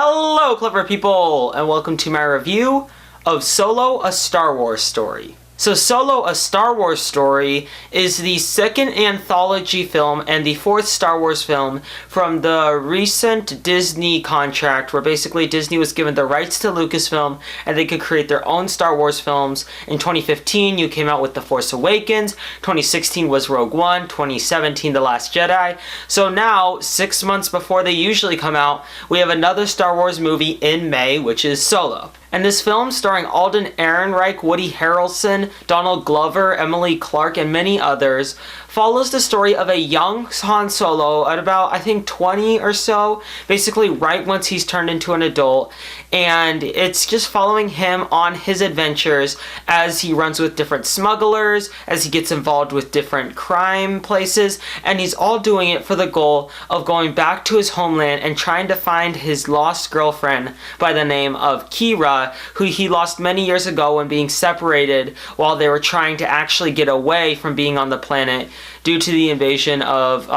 Hello, clever people, and welcome to my review of Solo, a Star Wars Story. So Solo, a Star Wars Story is the second anthology film and the fourth Star Wars film from the recent Disney contract, where basically Disney was given the rights to Lucasfilm and they could create their own Star Wars films. In 2015, you came out with The Force Awakens, 2016 was Rogue One, 2017 The Last Jedi. So now, 6 months before they usually come out, we have another Star Wars movie in May, which is Solo. And this film, starring Alden Ehrenreich, Woody Harrelson, Donald Glover, Emily Clarke, and many others, follows the story of a young Han Solo at about, I think, 20 or so, basically right once he's turned into an adult, and it's just following him on his adventures as he runs with different smugglers, as he gets involved with different crime places, and he's all doing it for the goal of going back to his homeland and trying to find his lost girlfriend by the name of Kira, who he lost many years ago when being separated while they were trying to actually get away from being on the planet due to the invasion of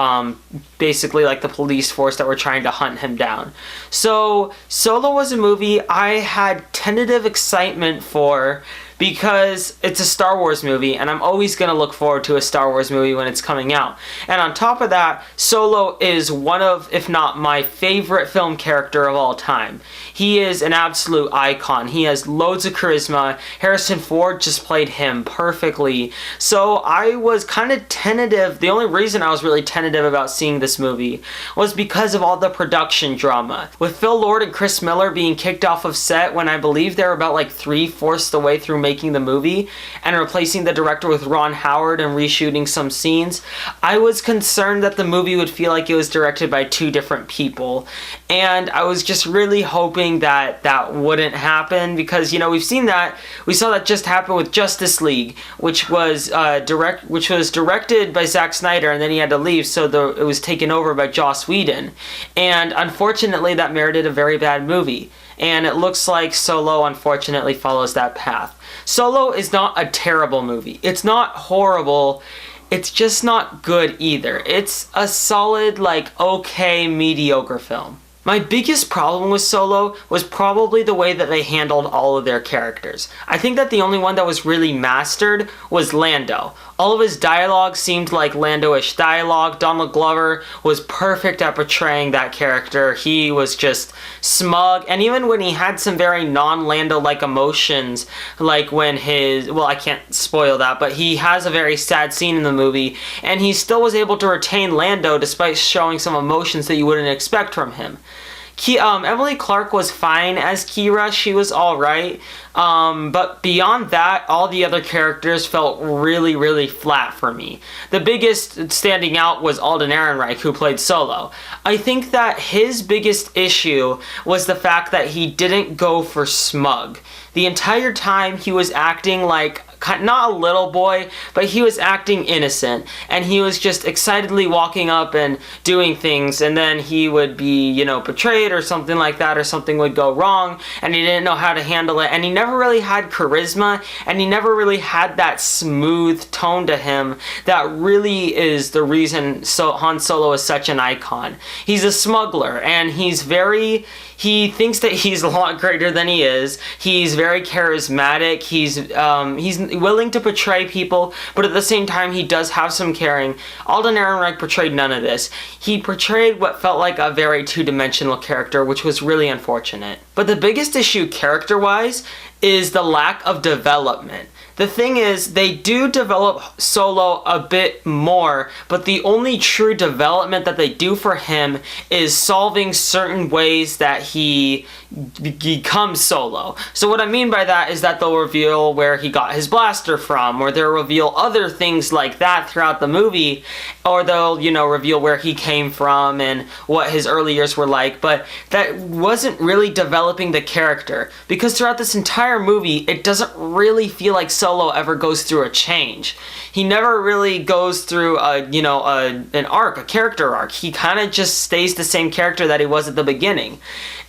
basically like the police force that were trying to hunt him down. So Solo was a movie I had tentative excitement for because it's a Star Wars movie and I'm always going to look forward to a Star Wars movie when it's coming out. And on top of that, Solo is one of, if not my favorite film character of all time. He is an absolute icon. He has loads of charisma. Harrison Ford just played him perfectly. So I was kind of tentative. The only reason I was really tentative about seeing this movie was because of all the production drama. With Phil Lord and Chris Miller being kicked off of set when I believe they were about like 3/4 the way through making the movie and replacing the director with Ron Howard and reshooting some scenes, I was concerned that the movie would feel like it was directed by two different people. And I was just really hoping that that wouldn't happen because, you know, we saw that just happen with Justice League, which was directed by Zack Snyder, and then he had to leave, so it was taken over by Joss Whedon. And unfortunately, that merited a very bad movie. And it looks like Solo unfortunately follows that path. Solo is not a terrible movie. It's not horrible. It's just not good either. It's a solid, like, okay, mediocre film. My biggest problem with Solo was probably the way that they handled all of their characters. I think that the only one that was really mastered was Lando. All of his dialogue seemed like Lando-ish dialogue. Donald Glover was perfect at portraying that character. He was just smug, and even when he had some very non-Lando-like emotions, like when I can't spoil that, but he has a very sad scene in the movie, and he still was able to retain Lando despite showing some emotions that you wouldn't expect from him. Emily Clarke was fine as Kira. She was alright. But beyond that, all the other characters felt really, really flat for me. The biggest standing out was Alden Ehrenreich, who played Solo. I think that his biggest issue was the fact that he didn't go for smug. The entire time he was acting like, not a little boy, but he was acting innocent, and he was just excitedly walking up and doing things, and then he would be, betrayed or something like that, or something would go wrong, and he didn't know how to handle it, and he never really had charisma, and he never really had that smooth tone to him that really is the reason Han Solo is such an icon. He's a smuggler, and he thinks that he's a lot greater than he is. He's very charismatic. He's willing to portray people, but at the same time, he does have some caring. Alden Ehrenreich portrayed none of this. He portrayed what felt like a very two-dimensional character, which was really unfortunate. But the biggest issue character-wise is the lack of development. The thing is, they do develop Solo a bit more, but the only true development that they do for him is solving certain ways that he becomes Solo. So what I mean by that is that they'll reveal where he got his blaster from, or they'll reveal other things like that throughout the movie, or they'll, reveal where he came from and what his early years were like, but that wasn't really developing the character, because throughout this entire movie, it doesn't really feel like Solo ever goes through a change. He never really goes through an arc, a character arc. He kind of just stays the same character that he was at the beginning.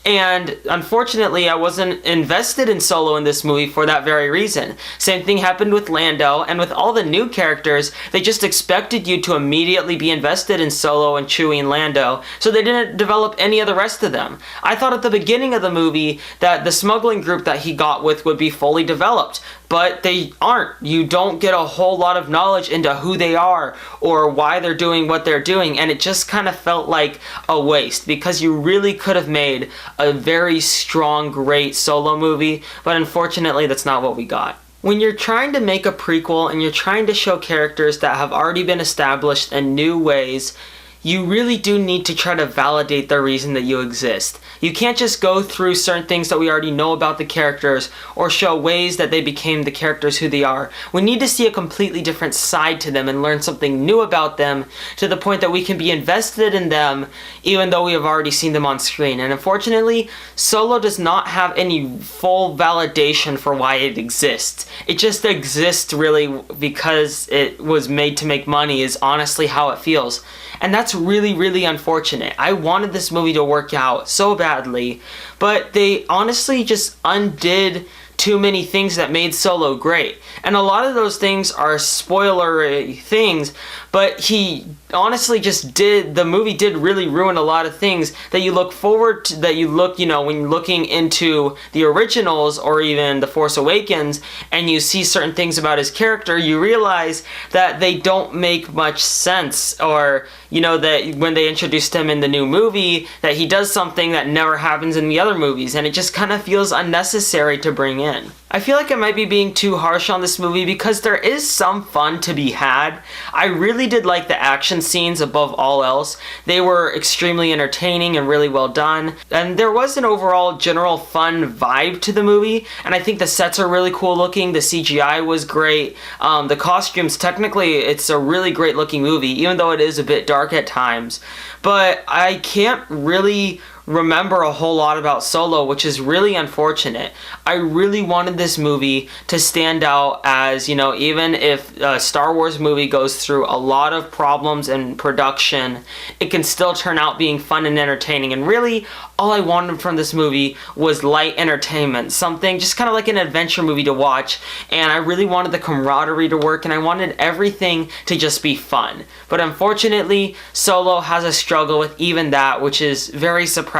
And unfortunately, I wasn't invested in Solo in this movie for that very reason. Same thing happened with Lando, and with all the new characters, they just expected you to immediately be invested in Solo and Chewie and Lando, so they didn't develop any of the rest of them. I thought at the beginning of the movie that the smuggling group that he got with would be fully developed, but they aren't. You don't get a whole lot of knowledge into who they are or why they're doing what they're doing, and it just kind of felt like a waste because you really could have made a very strong, great Solo movie, but unfortunately that's not what we got. When you're trying to make a prequel and you're trying to show characters that have already been established in new ways, you really do need to try to validate the reason that you exist. You can't just go through certain things that we already know about the characters or show ways that they became the characters who they are. We need to see a completely different side to them and learn something new about them to the point that we can be invested in them even though we have already seen them on screen. And unfortunately, Solo does not have any full validation for why it exists. It just exists really because it was made to make money is honestly how it feels. And that's really, really unfortunate. I wanted this movie to work out so badly, but they honestly just undid too many things that made Solo great. And a lot of those things are spoilery things, but he honestly the movie did really ruin a lot of things that you look forward to, that you look, when you're looking into the originals or even The Force Awakens and you see certain things about his character, you realize that they don't make much sense, or, that when they introduced him in the new movie, that he does something that never happens in the other movies, and it just kind of feels unnecessary to bring in. I feel like I might be being too harsh on this movie because there is some fun to be had. I really did like the action scenes above all else. They were extremely entertaining and really well done. And there was an overall general fun vibe to the movie. And I think the sets are really cool looking. The CGI was great. The costumes, technically, it's a really great looking movie, even though it is a bit dark at times. But I can't really remember a whole lot about Solo, which is really unfortunate. I really wanted this movie to stand out as, even if a Star Wars movie goes through a lot of problems in production, it can still turn out being fun and entertaining. And really, all I wanted from this movie was light entertainment, something just kind of like an adventure movie to watch, and I really wanted the camaraderie to work, and I wanted everything to just be fun. But unfortunately, Solo has a struggle with even that, which is very surprising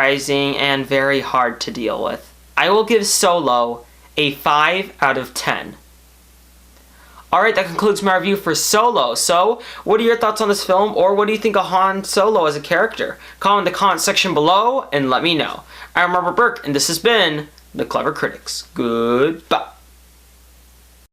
and very hard to deal with. I will give Solo a 5 out of 10. Alright, that concludes my review for Solo. So, what are your thoughts on this film, or what do you think of Han Solo as a character? Comment in the comment section below and let me know. I'm Robert Burke, and this has been The Clever Critics. Goodbye.